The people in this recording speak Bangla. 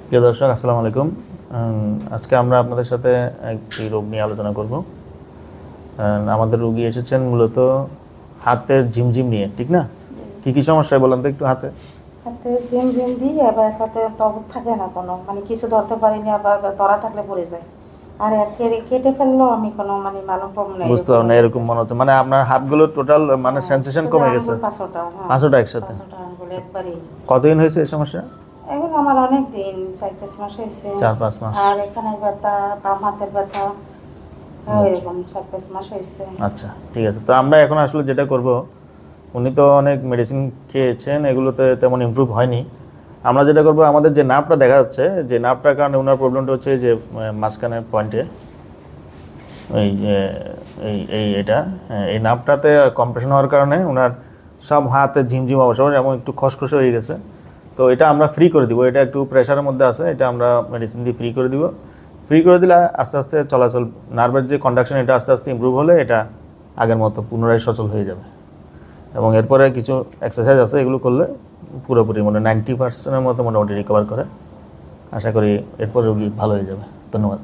প্রিয় দর্শক, আসসালামু আলাইকুম। আজকে আমরা আপনাদের সাথে একটি রোগ নিয়ে আলোচনা করব। আমাদের রোগী এসেছেন মূলত হাতের ঝিমঝিম নিয়ে, ঠিক না? কি কি সমস্যা বলেন তো একটু। হাতে হাতে ঝিমঝিম দিই, আবার হাতে তবক থাকে না কোনো, মানে কিছু ধরতে পারিনি, আবার ধরা থাকলে পড়ে যায়। আর কেটে ফেললেও আমি কোনো মানে মালুম পাবো না, বুঝতে এরকম পারবেন না, হয়ে এরকম গেছে। মনে হচ্ছে মানে আপনার হাতগুলো টোটাল মানে হ্যাঁ, সেন্সেশন সোজা কমে গেছে। আঙ্গুল পাঁচোটা, হ্যাঁ, পাঁচটা একসাথে। পাঁচোটা আঙ্গুল একবারেই। কতদিন হয়েছে এই সমস্যা? এখন আমার অনেক দিন, 4-5 মাস হয়েছে। 4-5 মাস। আর এখানে ব্যথা, বাম হাতের ব্যথা, আচ্ছা এরকম 4-5 মাস হয়েছে। আচ্ছা, ঠিক আছে। তো আমরা এখন আসলে যেটা করব, উনি তো অনেক মেডিসিন খেয়েছেন, এগুলোতে তেমন ইমপ্রুভ হয়নি। আমরা যেটা করব, আমাদের যে নার্ভটা দেখা যাচ্ছে, যে নার্ভটার কারণে ওনার প্রবলেমটা হচ্ছে যে মাঝখানের পয়েন্টে এই যে এটা এই নার্ভটাতে কম্প্রেশন হওয়ার কারণে ওনার সব হাতে ঝিমঝিম অবস্থা এবং একটু খসখসে হয়ে গেছে। তো এটা আমরা ফ্রি করে দিব, এটা একটু প্রেশারের মধ্যে আছে, এটা আমরা মেডিসিন দিয়ে ফ্রি করে দিব। ফ্রি করে দিলে আস্তে আস্তে চলাচল, নার্ভের যে কন্ডাকশন, এটা আস্তে আস্তে ইমপ্রুভ হলে এটা আগের মতো পুনরায় সচল হয়ে যাবে। এবং এরপরে কিছু এক্সারসাইজ আছে, এগুলো করলে পুরোপুরি মানে 90% মতো মোটামুটি রিকভার করে। আশা করি এরপরে রোগী ভালো হয়ে যাবে। ধন্যবাদ।